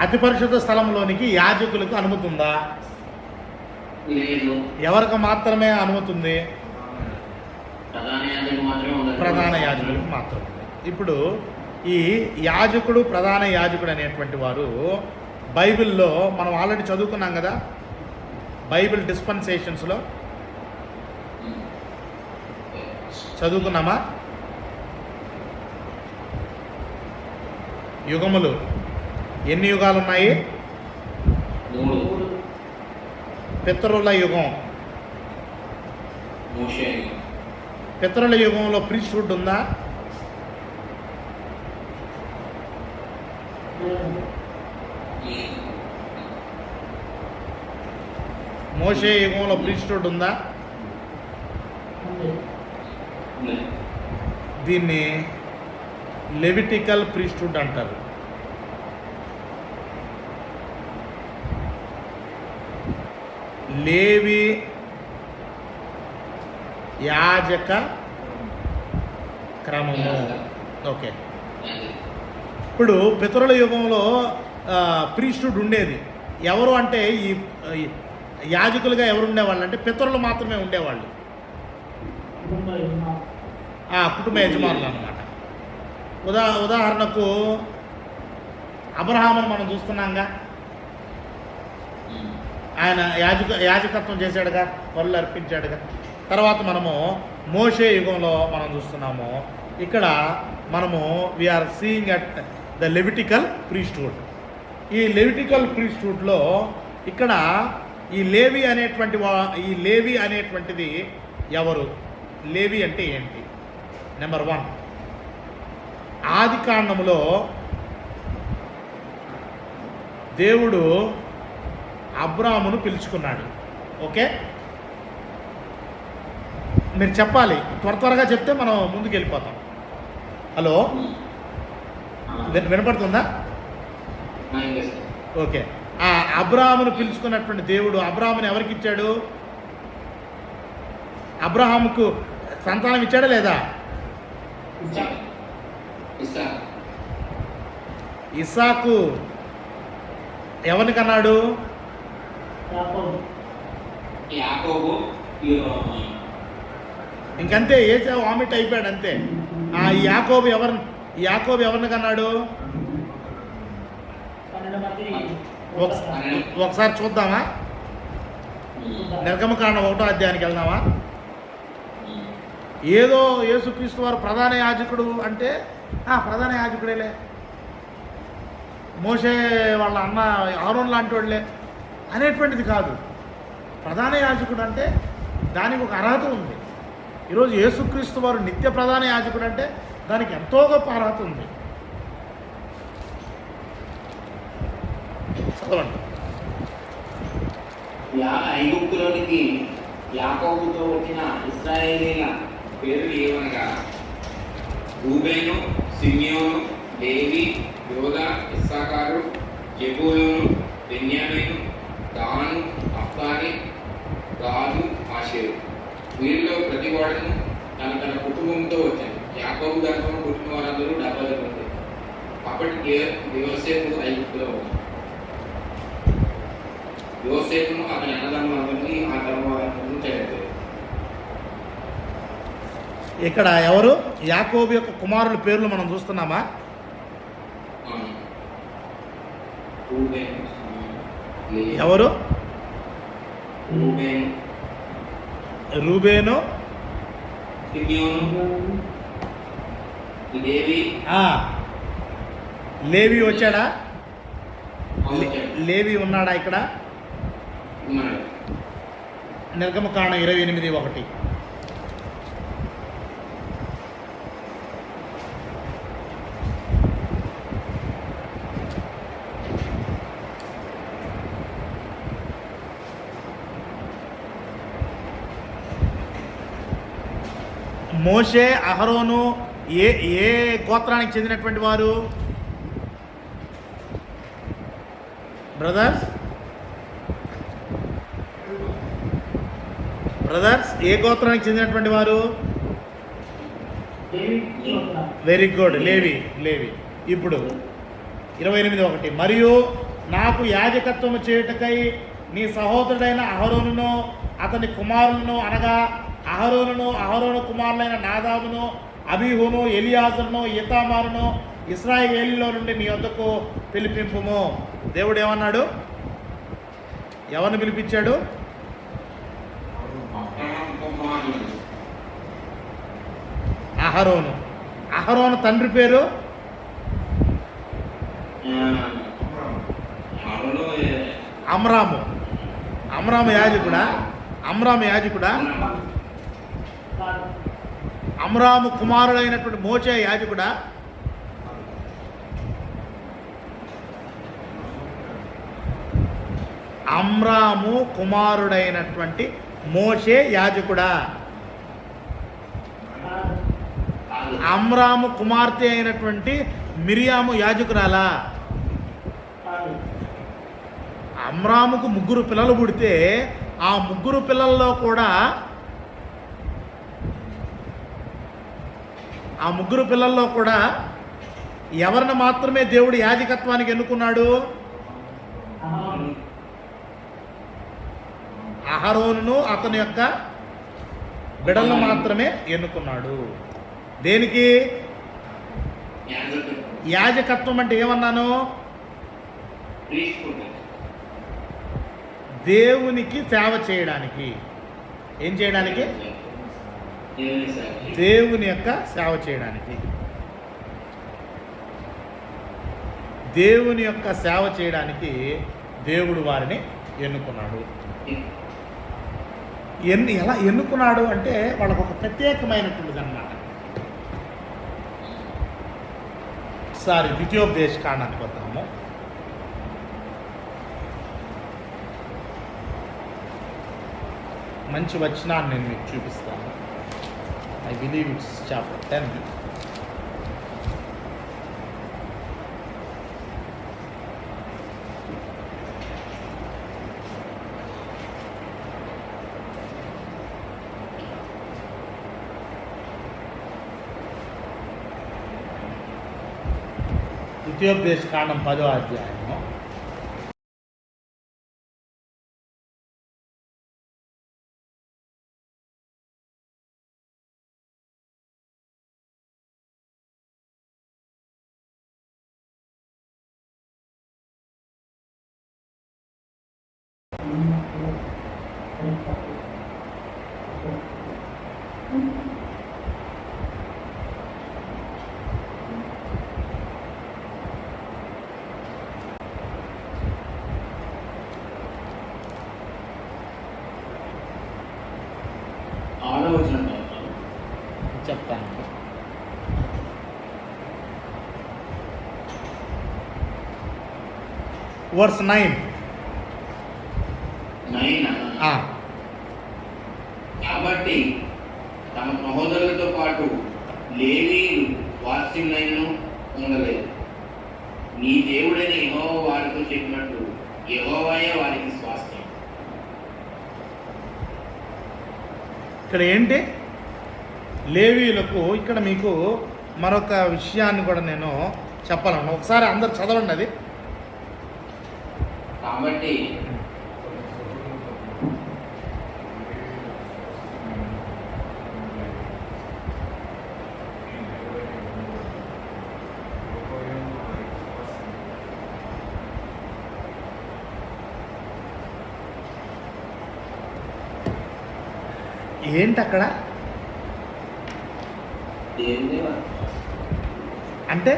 అతి పరిశుద్ధ స్థలంలోనికి యాజకులకు అనుమతి ఉందా? లేదు. ఎవరికి మాత్రమే అనుమతి ఉంది? ప్రధాన యాజకులకు మాత్రమే. ఇప్పుడు ఈ యాజకుడు, ప్రధాన యాజకుడు అనేటువంటి వారు బైబిల్లో మనం ఆల్రెడీ చదువుకున్నాం కదా, బైబిల్ డిస్పెన్సేషన్స్లో చదువుకున్నామా? యుగములు ఎన్ని యుగాలు ఉన్నాయి? 3. పితరుల యుగం. పితరుల యుగంలో ప్రీస్ట్హుడ్ ఉందా? మోషే యుగంలో ప్రీస్ట్హుడ్ ఉందా? దీన్ని లెవిటికల్ ప్రీస్ట్హుడ్ అంటారు. లేవి యాజక క్రమము. ఓకే, ఇప్పుడు పితరుల యుగంలో ప్రీస్టుడు ఉండేది. ఎవరు అంటే ఈ యాజకులుగా ఎవరు ఉండేవాళ్ళు అంటే పితరులు మాత్రమే ఉండేవాళ్ళు, కుటుంబ యజమానులు అన్నమాట. ఉదాహరణకు అబ్రహామును మనం చూస్తున్నాంగా, ఆయన యాజకత్వం చేశాడుగా, బలులు అర్పించాడుగా. తర్వాత మనము మోషే యుగంలో మనం చూస్తున్నాము. ఇక్కడ మనము we are seeing at the levitical priesthood. ఈ లెవిటికల్ ప్రీస్ట్హుడ్లో ఇక్కడ ఈ లేవి అనేటువంటిది ఎవరు? లేవి అంటే ఏంటి? నెంబర్ 1, ఆదికాండములో దేవుడు అబ్రామును పిలుచుకున్నాడు. ఓకే, మీరు చెప్పాలి, త్వరగా చెప్తే మనం ముందుకు వెళ్ళిపోతాం. హలో, వినపడుతుందా? ఓకే, ఆ అబ్రాహామును పిలుచుకున్నటువంటి దేవుడు అబ్రాహాముని ఎవరికి ఇచ్చాడు? అబ్రహాముకు సంతానం ఇచ్చాడా లేదా? ఇస్సాకు ఎవరిని కన్నాడు? ఇంకంతే, ఏసే వామిట్ అయిపోయాడు అంతే. ఈ యాకోబు ఎవరిని కన్నాడు? ఒకసారి చూద్దామా? నిర్గమకాండం 1వ అధ్యాయానికి వెళ్దామా? ఏదో యేసుక్రీస్తు వారు ప్రధాన యాజకుడు అంటే ప్రధాన యాజకుడేలే, మోషే వాళ్ళ అన్న ఆరోన్ లాంటి వాళ్ళే అనేటువంటిది కాదు. ప్రధాన యాజకుడు అంటే దానికి ఒక అర్హత ఉంది. ఈరోజు యేసుక్రీస్తు వారు నిత్య ప్రధాన యాజకుడు అంటే దానికి ఎంతో గొప్ప అర్హత ఉంది. చదవండి. ఐగుప్తులోనికి యాకోబుతో వచ్చిన ఇశ్రాయేలీల పేర్లు ఏమనగా రూబేను, సిమ్యోను, లేవి, యోదా, ఇస్సాకారు, జెబూలూను, బెన్యామీను, దాను, నఫ్తాలి, గాదు, ఆషేరు. వీరిలో ప్రతి వాడును తన కుటుంబంతో వచ్చాను. యాకోబు గర్భంలో పుట్టిన వారందరూ 70 మంది. అప్పటికి యోసేపు ఐగుప్తులో ఉన్నారు. యోసేపును అతని అన్నదమ్ములందరినీ ఆ తరం చేర్చారు. ఇక్కడ ఎవరు? యాకోబు యొక్క కుమారుల పేర్లు మనం చూస్తున్నామా? ఎవరు? రూబేను, లేవి వచ్చాడా? లేవి ఉన్నాడా ఇక్కడ? నిర్గమకాండం 28:1. మోషే, అహరోను ఏ ఏ గోత్రానికి చెందినటువంటి వారు? బ్రదర్స్ ఏ గోత్రానికి చెందినటువంటి వారు? వెరీ గుడ్, లేవి. ఇప్పుడు 28:1. మరియు నాకు యాజకత్వము చేయుటకై నీ సహోదరుడైన అహరోనును అతని కుమారులను, అనగా అహరోను కుమారులైన నాదాబును, అబీహును, ఎలియాజరును, ఈతామారును ఇశ్రాయేలీలో నుండి నీ వద్దకు పిలిపింపుము. దేవుడు ఏమన్నాడు? ఎవరిని పిలిపించాడు? అహరోను తండ్రి పేరు? అమ్రాము యాజకుడా? అమ్రాము కుమారుడైనటువంటి మోషే యాజకుడా? అమ్రాము కుమారుడైనటువంటి మోషే యాజకుడా? అమ్రాము కుమార్తె అయినటువంటి మిరియాము యాజకురాలా? అమ్రాముకు 3 పిల్లలు పుడితే ఆ 3 పిల్లల్లో కూడా ఎవరిని మాత్రమే దేవుడు యాజకత్వానికి ఎన్నుకున్నాడు? అహరోనును అతని యొక్క బిడ్డలను మాత్రమే ఎన్నుకున్నాడు. దేనికి? యాజకత్వం అంటే ఏమన్నాను? దేవునికి సేవ చేయడానికి. ఏం చేయడానికి? దేవుని యొక్క సేవ చేయడానికి. దేవుని యొక్క సేవ చేయడానికి దేవుడు వారిని ఎన్నుకున్నాడు. ఎలా ఎన్నుకున్నాడు అంటే వాళ్ళకు ఒక ప్రత్యేకమైనటువంటిది అన్నమాట. ఒకసారి ద్వితీయోపదేశ కాండానికి వద్దాము. మంచి వచనాన్ని నేను మీకు చూపిస్తాను. I believe it's chapter 10. ద్వితీయోపదేశ కాండం 10వ అధ్యాయము. చెప్తాను. వర్స్ 9. కాబట్టి తమ సహోదరులతో పాటు లేవీయులు వారసులైనను ఉండలేదు. నీ దేవుడైన యెహోవా వారితో చెప్పినట్టు యెహోవాయే వారికి స్వాస్థ్యం. ఇక్కడ ఏంటి? లేవీయులకు ఇక్కడ మీకు మరొక విషయాన్ని కూడా నేను చెప్పాలను. ఒకసారి అందరు చదవండి అది. కాబట్టి ఏంటి అక్కడ దేవుడే అంటే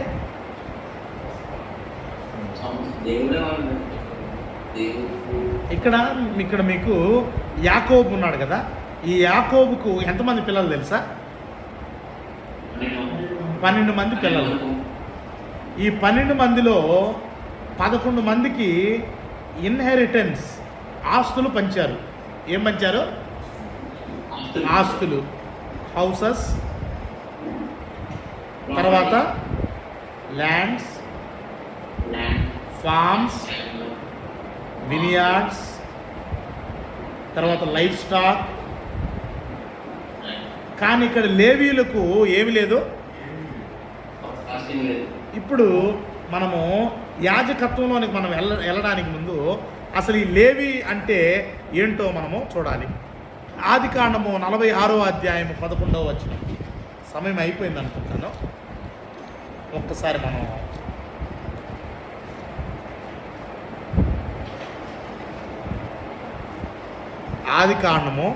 దేవుడే వాళ్ళు దేవుడు ఇక్కడ మీకు యాకోబు ఉన్నాడు కదా, ఈ యాకోబుకు ఎంతమంది పిల్లలు తెలుసా? 12 మంది పిల్లలు. ఈ 12 మందిలో 11 మందికి ఇన్హెరిటెన్స్ ఆస్తులు పంచారు. ఏం పంచారు? ఆస్తులు, హౌసెస్, తర్వాత ల్యాండ్స్, ఫార్మ్స్, వినియార్డ్స్, తర్వాత లైఫ్ స్టాక్. కానీ ఇక్కడ లేవీయులకు ఏమి లేదు. ఇప్పుడు మనము యాజకత్వంలోనికి మనం వెళ్ళడానికి ముందు అసలు ఈ లేవి అంటే ఏంటో మనము చూడాలి. ఆదికాండము 46వ అధ్యాయం 11వ వచనం. సమయం అయిపోయింది అనుకుంటాను. ఒక్కసారి మనం ఆదికాండము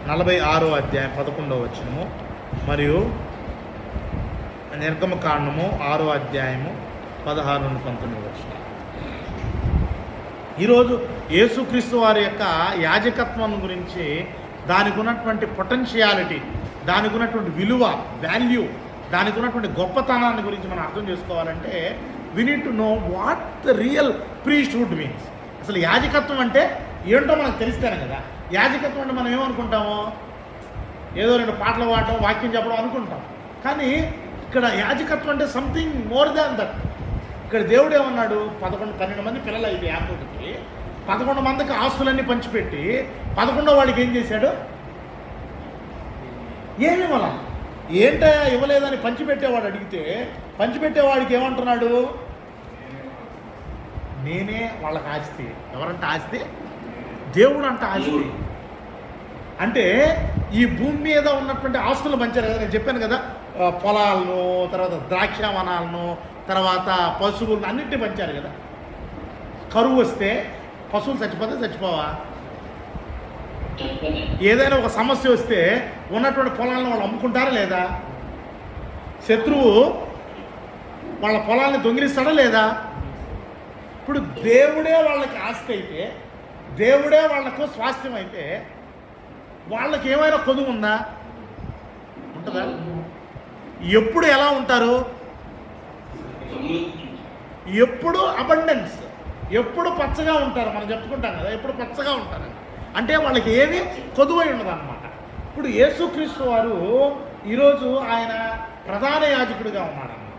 46వ అధ్యాయం 11వ వచనము మరియు నిర్గమకాండము 6వ అధ్యాయము 16 నుండి 19 వచనం. ఈరోజు యేసుక్రీస్తు వారి యొక్క యాజకత్వం గురించి, దానికి ఉన్నటువంటి పొటెన్షియాలిటీ, దానికి ఉన్నటువంటి విలువ, వాల్యూ, దానికి ఉన్నటువంటి గొప్పతనాన్ని గురించి మనం అర్థం చేసుకోవాలంటే we need to know what the real priesthood means. అసలు యాజకత్వం అంటే ఏంటో మనకు తెలిస్తేనే కదా. యాజకత్వం అంటే మనం ఏమనుకుంటాము, ఏదో 2 పాటలు పాడటం, వాక్యం చెప్పడం అనుకుంటాం. కానీ ఇక్కడ యాజకత్వం అంటే సంథింగ్ మోర్ దాన్ దట్. ఇక్కడ దేవుడు ఏమన్నాడు, 12 మంది పిల్లలు అయితే యాకోబుకి 11 మందికి ఆస్తులన్నీ పంచిపెట్టి 11వ వాడికి ఏం చేశాడు? ఏమి ఇవ్వాల? ఏంటయ్యా ఇవ్వలేదని పంచిపెట్టేవాడు అడిగితే, పంచిపెట్టేవాడికి ఏమంటున్నాడు? నేనే వాళ్ళకి ఆస్తి. ఎవరంటే ఆస్తి? దేవుడు అంట ఆస్తి. అంటే ఈ భూమి మీద ఉన్నటువంటి ఆస్తులు పంచారు కదా. నేను చెప్పాను కదా, పొలాలను, తర్వాత ద్రాక్ష వనాలను, తర్వాత పశువులను అన్నింటినీ పంచారు కదా. కరువు వస్తే పశువులు చచ్చిపోతే చచ్చిపోవా? ఏదైనా ఒక సమస్య వస్తే ఉన్నటువంటి పొలాలను వాళ్ళు అమ్ముకుంటారా లేదా? శత్రువు వాళ్ళ పొలాన్ని దొంగిలిస్తాడా లేదా? ఇప్పుడు దేవుడే వాళ్ళకి ఆస్తి అయితే, దేవుడే వాళ్లకు స్వాస్థ్యం అయితే వాళ్ళకి ఏమైనా కొదువు ఉందా? ఉంటుందా? ఎప్పుడు ఎలా ఉంటారు? ఎప్పుడు అబండెన్స్, ఎప్పుడు పచ్చగా ఉంటారు. మనం చెప్పుకుంటాం కదా, ఎప్పుడు పచ్చగా ఉంటారు. అంటే వాళ్ళకి ఏమీ కొదువై ఉండదు అన్నమాట. ఇప్పుడు యేసుక్రీస్తు వారు ఈరోజు ఆయన ప్రధాన యాజకుడిగా ఉన్నాడన్నమాట.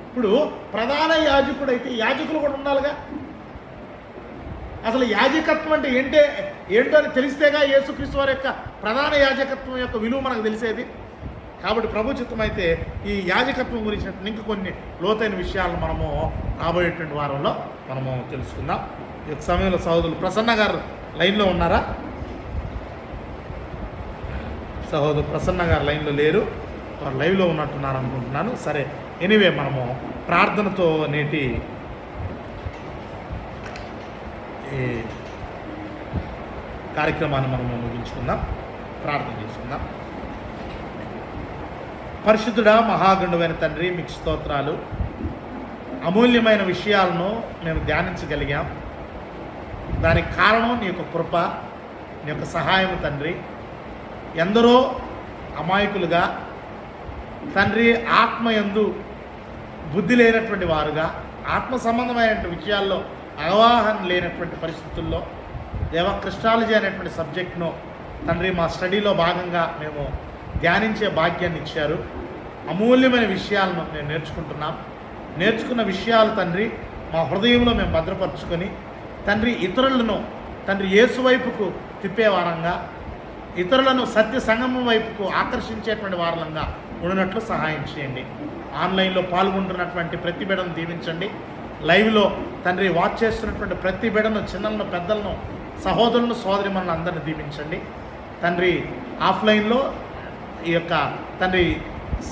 ఇప్పుడు ప్రధాన యాజకుడు అయితే యాజకులు కూడా ఉండాలిగా. అసలు యాజకత్వం అంటే ఏంటో అని తెలిస్తేగా యేసుక్రీస్తు వారి యొక్క ప్రధాన యాజకత్వం యొక్క విలువ మనకు తెలిసేది. కాబట్టి ప్రభు చిత్తం అయితే ఈ యాజకత్వం గురించి ఇంకా కొన్ని లోతైన విషయాలను మనము రాబోయేటువంటి వారంలో మనము తెలుసుకుందాం. ఈ యొక్క సమయంలో సహోదరులు ప్రసన్న గారు లైన్లో ఉన్నారా? సహోదరు ప్రసన్న గారు లైన్లో లేరు, వారు లైవ్లో ఉన్నట్టున్నారు అనుకుంటున్నాను. సరే, ఎనీవే మనము ప్రార్థనతో నేటి ఈ కార్యక్రమాన్ని మనము ముగించుకుందాం. ప్రార్థన చేసుకుందాం. పరిశుద్ధుడా, మహాగణుడైన తండ్రి, మీకు స్తోత్రాలు. అమూల్యమైన విషయాలను మేము ధ్యానించగలిగాం. దానికి కారణం నీ యొక్క కృప, నీ యొక్క సహాయం తండ్రి. ఎందరో అమాయకులుగా తండ్రి ఆత్మయందు బుద్ధి లేనటువంటి వారుగా, ఆత్మ సంబంధమైన విషయాల్లో అవగాహన లేనటువంటి పరిస్థితుల్లో దేవ క్రిస్టాలజీ అనేటువంటి సబ్జెక్ట్ను తండ్రి మా స్టడీలో భాగంగా మేము ధ్యానించే భాగ్యాన్ని ఇచ్చారు. అమూల్యమైన విషయాలను మేము నేర్చుకున్న విషయాలు తండ్రి మా హృదయంలో మేము భద్రపరుచుకొని తండ్రి ఇతరులను తండ్రి యేసు వైపుకు తిప్పేవారంగా, ఇతరులను సత్య సంగమం వైపుకు ఆకర్షించేటువంటి వారంగా ఉండినట్లు సహాయం చేయండి. ఆన్లైన్లో పాల్గొంటున్నటువంటి ప్రతి బిడ్డను దీవించండి. లైవ్లో తండ్రి వాచ్ చేస్తున్నటువంటి ప్రతి బిడ్డను, చిన్నలను, పెద్దలను, సహోదరులను, సోదరిమణులను అందరిని దీవించండి తండ్రి. ఆఫ్లైన్లో ఈ యొక్క తండ్రి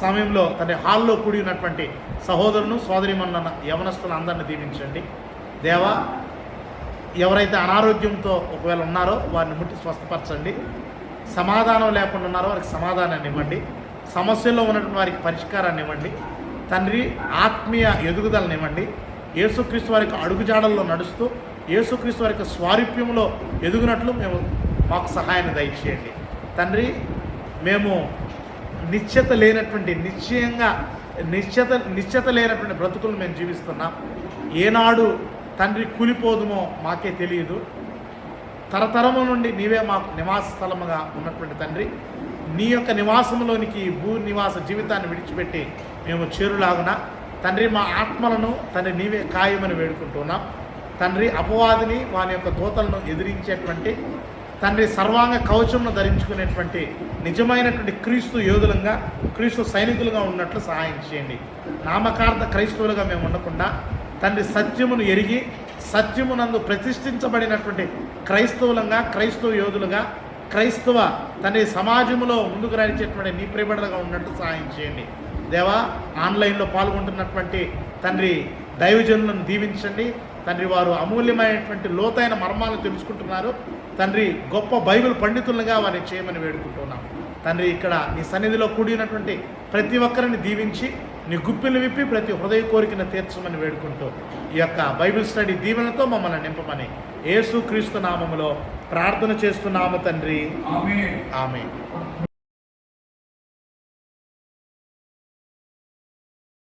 సమయంలో తండ్రి హాల్లో కూడి ఉన్నటువంటి సహోదరులను, సోదరిమణులను, యవనస్తులను అందరిని దీవించండి దేవా. ఎవరైతే అనారోగ్యంతో ఒకవేళ ఉన్నారో వారిని ముట్టి స్వస్థపరచండి. సమాధానం లేకుండా ఉన్నారో వారికి సమాధానాన్ని ఇవ్వండి. సమస్యల్లో ఉన్నటువంటి వారికి పరిష్కారాన్ని ఇవ్వండి తండ్రి. ఆత్మీయ ఎదుగుదలను ఇవ్వండి. యేసుక్రీస్తు వారికి అడుగుజాడల్లో నడుస్తూ యేసుక్రీస్తు వారికి స్వారూప్యంలో ఎదుగునట్లు మాకు సహాయాన్ని దయచేయండి తండ్రి. మేము నిశ్చత లేనటువంటి బ్రతుకులు మేము జీవిస్తున్నాం. ఏనాడు తండ్రి కూలిపోదుమో మాకే తెలియదు. తరతరము నుండి నీవే మాకు నివాస స్థలముగా ఉన్నటువంటి తండ్రి, నీ యొక్క నివాసంలోనికి భూ నివాస జీవితాన్ని విడిచిపెట్టి మేము చేరులాగున తండ్రి మా ఆత్మలను తండ్రి నీవే ఖాయమని వేడుకుంటున్నాం తండ్రి. అపవాదిని వాని యొక్క దూతలను ఎదిరించేటువంటి తండ్రి సర్వాంగ కవచమును ధరించుకునేటువంటి నిజమైనటువంటి క్రీస్తు యోధులంగా క్రీస్తు సైనికులుగా ఉన్నట్లు సహాయం చేయండి. నామకార్థ క్రైస్తవులుగా మేము ఉండకుండా తండ్రి సత్యమును ఎరిగి సత్యమునందు ప్రతిష్ఠించబడినటువంటి క్రైస్తవులంగా క్రైస్తవ యోధులుగా క్రైస్తవ తండ్రి సమాజంలో ముందుకు నడిచేటువంటి నీ ప్రియబిడ్డలుగా ఉన్నట్టు సహాయం చేయండి దేవా. ఆన్లైన్లో పాల్గొంటున్నటువంటి తండ్రి దైవజనులను దీవించండి తండ్రి. వారు అమూల్యమైనటువంటి లోతైన మర్మాలను తెలుసుకుంటున్నారు తండ్రి. గొప్ప బైబిల్ పండితులుగా వారిని చేయమని వేడుకుంటున్నాం తండ్రి. ఇక్కడ నీ సన్నిధిలో కూడినటువంటి ప్రతి ఒక్కరిని దీవించి నీ గుప్పిలు విప్పి ప్రతి హృదయ కోరికను తీర్చమని వేడుకుంటూ ఈ యొక్క బైబిల్ స్టడీ దీవెనతో మమ్మల్ని నింపమని యేసుక్రీస్తు నామములో ప్రార్థన చేస్తున్నాము తండ్రి. ఆమేన్.